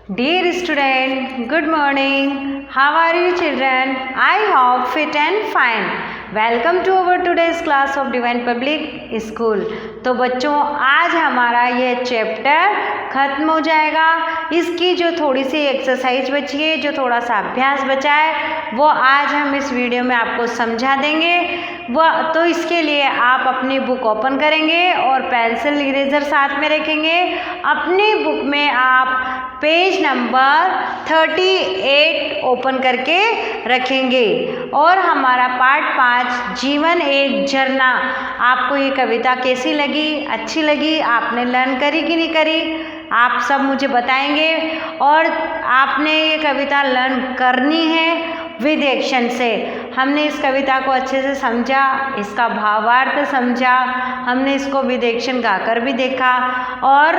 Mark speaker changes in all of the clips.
Speaker 1: Dear student, good morning. How are you children? I hope fit and fine. Welcome to our today's class of divine public school. तो बच्चों, आज हमारा ये chapter ख़त्म हो जाएगा। इसकी जो थोड़ी सी एक्सरसाइज बची है, जो थोड़ा सा अभ्यास बचा है, वो आज हम इस वीडियो में आपको समझा देंगे। वह तो इसके लिए आप अपनी बुक ओपन करेंगे और पेंसिल इरेजर साथ में रखेंगे। अपनी बुक में आप पेज नंबर 38 ओपन करके रखेंगे और हमारा पार्ट 5 जीवन एक झरना। आपको ये कविता कैसी लगी, अच्छी लगी, आपने लर्न करी कि नहीं करी, आप सब मुझे बताएंगे। और आपने ये कविता लर्न करनी है विद एक्शन से। हमने इस कविता को अच्छे से समझा, इसका भावार्थ समझा, हमने इसको विद एक्शन गाकर भी देखा और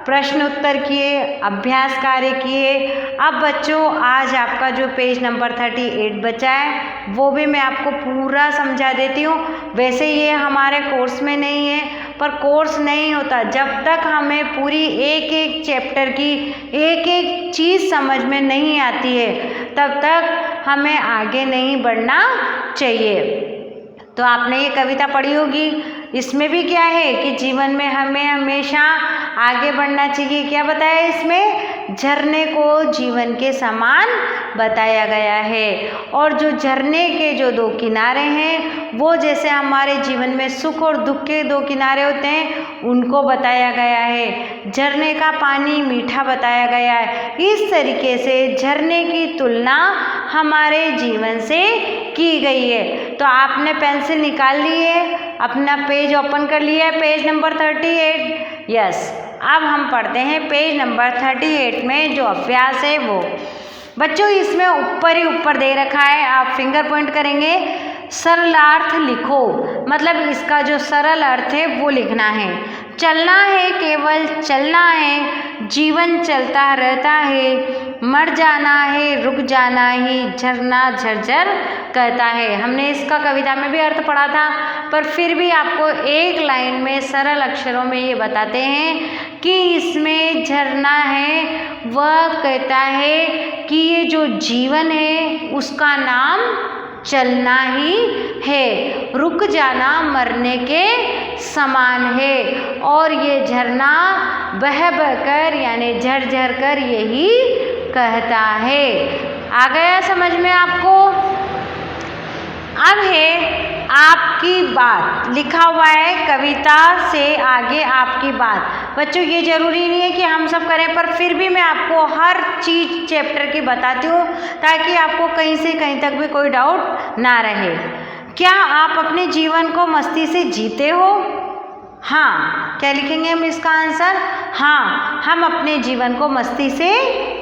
Speaker 1: प्रश्न उत्तर किए, अभ्यास कार्य किए। अब बच्चों, आज आपका जो पेज नंबर 38 बचा है वो भी मैं आपको पूरा समझा देती हूँ। वैसे ये हमारे कोर्स में नहीं है, पर कोर्स नहीं होता जब तक हमें पूरी एक एक चैप्टर की एक एक चीज़ समझ में नहीं आती है, तब तक हमें आगे नहीं बढ़ना चाहिए। तो आपने ये कविता पढ़ी होगी। इसमें भी क्या है कि जीवन में हमें हमेशा आगे बढ़ना चाहिए। क्या बताया इसमें? झरने को जीवन के समान बताया गया है। और जो झरने के जो दो किनारे हैं, वो जैसे हमारे जीवन में सुख और दुख के दो किनारे होते हैं, उनको बताया गया है। झरने का पानी मीठा बताया गया है। इस तरीके से झरने की तुलना हमारे जीवन से की गई है। तो आपने पेंसिल निकाल ली है, अपना पेज ओपन कर लिया है, पेज नंबर 38। यस, अब हम पढ़ते हैं पेज नंबर 38 में जो अभ्यास है वो। बच्चों, इसमें ऊपर ही ऊपर दे रखा है, आप फिंगर पॉइंट करेंगे। सरलार्थ लिखो, मतलब इसका जो सरल अर्थ है वो लिखना है। चलना है, केवल चलना है, जीवन चलता रहता है। मर जाना है, रुक जाना ही, झरना झरझर कहता है। हमने इसका कविता में भी अर्थ पढ़ा था, पर फिर भी आपको एक लाइन में सरल अक्षरों में ये बताते हैं कि इसमें झरना है, वह कहता है कि ये जो जीवन है उसका नाम चलना ही है। रुक जाना मरने के समान है और ये झरना बह बहकर यानी झरझर कर यही कहता है। आ गया समझ में आपको? अब है आपकी बात। लिखा हुआ है कविता से आगे आपकी बात। बच्चों, ये जरूरी नहीं है कि हम सब करें, पर फिर भी मैं आपको हर चीज़ चैप्टर की बताती हूँ ताकि आपको कहीं से कहीं तक भी कोई डाउट ना रहे। क्या आप अपने जीवन को मस्ती से जीते हो? हाँ। क्या लिखेंगे हम इसका आंसर? हाँ, हम अपने जीवन को मस्ती से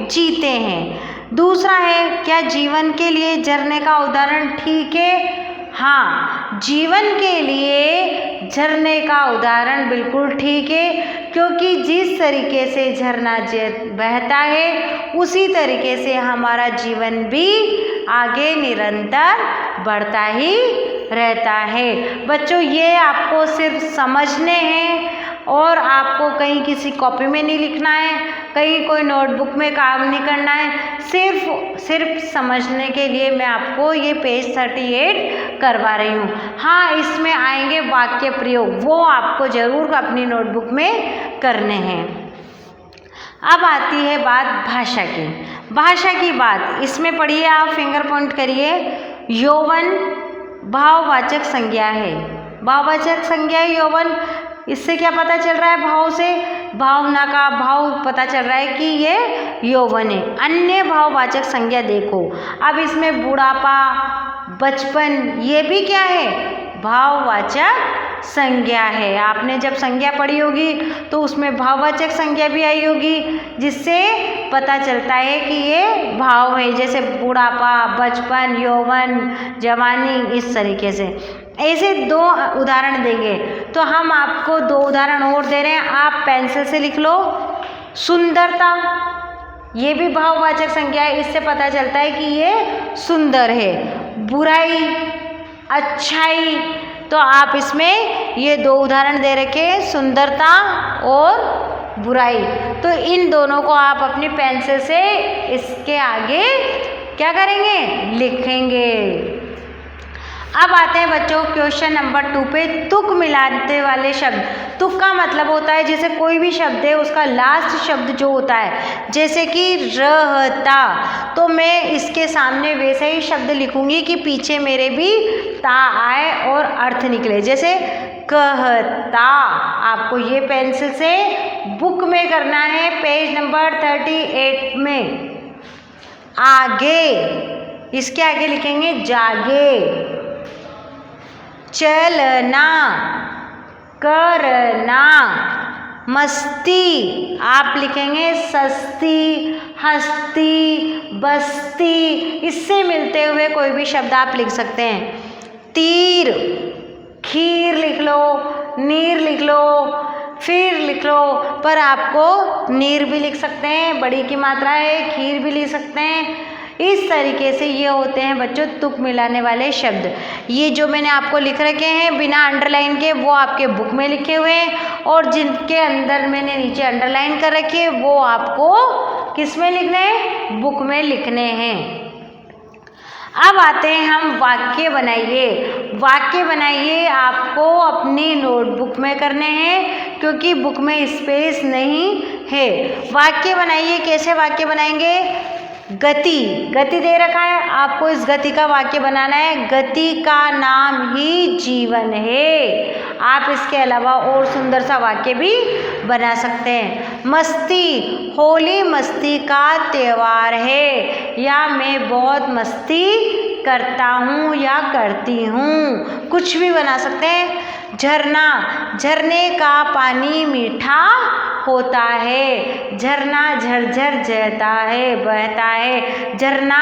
Speaker 1: जीते हैं। दूसरा है, क्या जीवन के लिए झरने का उदाहरण ठीक है? हाँ, जीवन के लिए झरने का उदाहरण बिल्कुल ठीक है, क्योंकि जिस तरीके से झरना बहता है उसी तरीके से हमारा जीवन भी आगे निरंतर बढ़ता ही रहता है। बच्चों, ये आपको सिर्फ समझने हैं और आपको कहीं किसी कॉपी में नहीं लिखना है, कहीं कोई नोटबुक में काम नहीं करना है। सिर्फ समझने के लिए मैं आपको ये पेज 38 करवा रही हूँ। हाँ, इसमें आएंगे वाक्य प्रयोग, वो आपको ज़रूर अपनी नोटबुक में करने हैं। अब आती है बात भाषा की। भाषा की बात इसमें पढ़िए, आप फिंगर पॉइंट करिए। यौवन भाववाचक संज्ञा है। भाववाचक संज्ञा है यौवन। इससे क्या पता चल रहा है? भाव से भावना का भाव पता चल रहा है कि ये यौवन है। अन्य भाववाचक संज्ञा देखो। अब इसमें बुढ़ापा, बचपन, ये भी क्या है? भाववाचक संज्ञा है। आपने जब संज्ञा पढ़ी होगी तो उसमें भाववाचक संज्ञा भी आई होगी, जिससे पता चलता है कि ये भाव है। जैसे बुढ़ापा, बचपन, यौवन, जवानी, इस तरीके से। ऐसे दो उदाहरण देंगे। तो हम आपको दो उदाहरण और दे रहे हैं, आप पेंसिल से लिख लो। सुंदरता, ये भी भाववाचक संज्ञा है, इससे पता चलता है कि ये सुंदर है। बुराई, अच्छाई, तो आप इसमें ये दो उदाहरण दे रखे, सुंदरता और बुराई। तो इन दोनों को आप अपनी पेंसिल से इसके आगे क्या करेंगे, लिखेंगे। अब आते हैं बच्चों क्वेश्चन नंबर 2 पे, तुक मिलाते वाले शब्द। तुक का मतलब होता है जैसे कोई भी शब्द है उसका लास्ट शब्द जो होता है, जैसे कि रहता, तो मैं इसके सामने वैसे ही शब्द लिखूंगी कि पीछे मेरे भी ता आए और अर्थ निकले। जैसे कहता, आपको ये पेंसिल से बुक में करना है, पेज नंबर 38 में। आगे, इसके आगे लिखेंगे जागे। चलना, करना। मस्ती, आप लिखेंगे सस्ती, हस्ती, बस्ती। इससे मिलते हुए कोई भी शब्द आप लिख सकते हैं। तीर, खीर लिख लो, नीर लिख लो, फिर लिख लो, पर आपको नीर भी लिख सकते हैं, बड़ी की मात्रा है, खीर भी लिख सकते हैं। इस तरीके से ये होते हैं बच्चों तुक मिलाने वाले शब्द। ये जो मैंने आपको लिख रखे हैं बिना अंडरलाइन के, वो आपके बुक में लिखे हुए हैं, और जिनके अंदर मैंने नीचे अंडरलाइन कर रखी है वो आपको किस में लिखने हैं, बुक में लिखने हैं। अब आते हैं हम वाक्य बनाइए। वाक्य बनाइए आपको अपनी नोटबुक में करने हैं क्योंकि बुक में स्पेस नहीं है। वाक्य बनाइए, कैसे वाक्य बनाएंगे, गति, गति दे रखा है, आपको इस गति का वाक्य बनाना है। गति का नाम ही जीवन है। आप इसके अलावा और सुंदर सा वाक्य भी बना सकते हैं। मस्ती, होली मस्ती का त्योहार है, या मैं बहुत मस्ती करता हूँ या करती हूँ, कुछ भी बना सकते हैं। झरना, झरने का पानी मीठा होता है, झरना झरझर बहता है, बहता है। झरना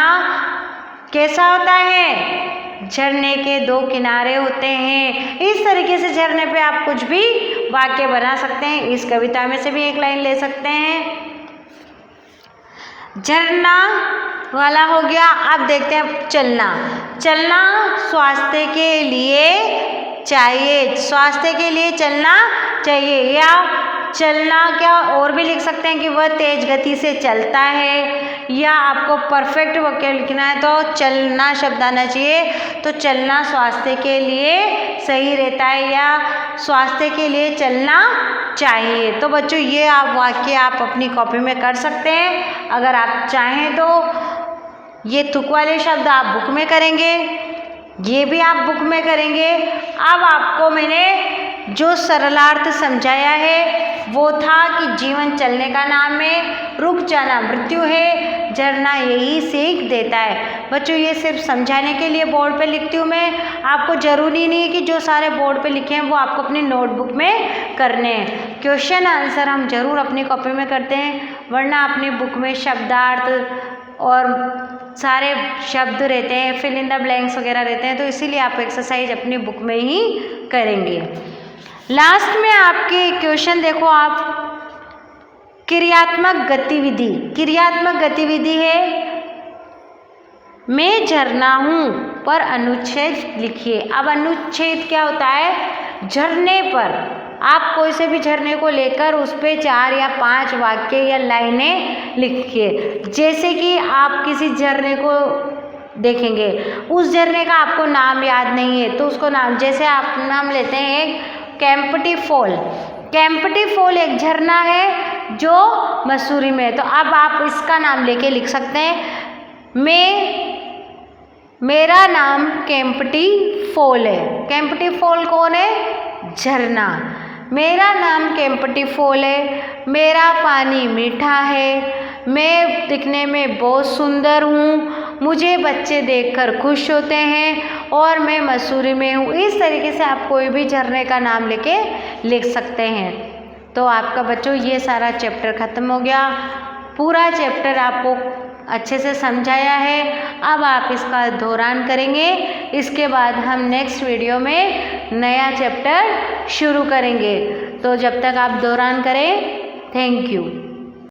Speaker 1: कैसा होता है, झरने के दो किनारे होते हैं। इस तरीके से झरने पे आप कुछ भी वाक्य बना सकते हैं। इस कविता में से भी एक लाइन ले सकते हैं। झरना वाला हो गया। अब देखते हैं चलना। चलना स्वास्थ्य के लिए चाहिए, स्वास्थ्य के लिए चलना चाहिए, या चलना क्या और भी लिख सकते हैं कि वह तेज गति से चलता है, या आपको परफेक्ट वाक्य लिखना है तो चलना शब्द आना चाहिए। तो चलना स्वास्थ्य के लिए सही रहता है, या स्वास्थ्य के लिए चलना चाहिए। तो बच्चों ये आप वाक्य आप अपनी कॉपी में कर सकते हैं। अगर आप चाहें तो ये तुक वाले शब्द आप बुक में करेंगे, ये भी आप बुक में करेंगे। अब आपको मैंने जो सरलार्थ समझाया है वो था कि जीवन चलने का नाम है, रुक जाना मृत्यु है, झरना यही सीख देता है। बच्चों ये सिर्फ समझाने के लिए बोर्ड पे लिखती हूँ मैं, आपको ज़रूरी नहीं है कि जो सारे बोर्ड पे लिखे हैं वो आपको अपनी नोटबुक में करने हैं। क्वेश्चन आंसर हम जरूर अपनी कॉपी में करते हैं, वरना अपनी बुक में शब्दार्थ और सारे शब्द रहते हैं, फिल इन द ब्लैंक्स वगैरह रहते हैं, तो इसीलिए आप एक्सरसाइज अपनी बुक में ही करेंगे। लास्ट में आपके क्वेश्चन देखो आप, क्रियात्मक गतिविधि। क्रियात्मक गतिविधि है मैं झरना हूँ पर अनुच्छेद लिखिए। अब अनुच्छेद क्या होता है, झरने पर आप कोई से भी झरने को लेकर उस पर 4 या 5 वाक्य या लाइनें लिखिए। जैसे कि आप किसी झरने को देखेंगे, उस झरने का आपको नाम याद नहीं है तो उसको नाम, जैसे आप नाम लेते हैं एक केम्प्टी फॉल। केम्प्टी फॉल एक झरना है जो मसूरी में है, तो अब आप इसका नाम लेके लिख सकते हैं मेरा नाम केम्प्टी फॉल है। केम्प्टी फॉल कौन है, झरना। मेरा नाम केम्प्टी फॉल है, मेरा पानी मीठा है, मैं दिखने में बहुत सुंदर हूँ, मुझे बच्चे देखकर खुश होते हैं और मैं मसूरी में हूँ। इस तरीके से आप कोई भी झरने का नाम लेके लिख सकते हैं। तो आपका बच्चों ये सारा चैप्टर ख़त्म हो गया। पूरा चैप्टर आपको अच्छे से समझाया है। अब आप इसका दोहरान करेंगे, इसके बाद हम नेक्स्ट वीडियो में नया चैप्टर शुरू करेंगे। तो जब तक आप दोहरान करें, थैंक यू।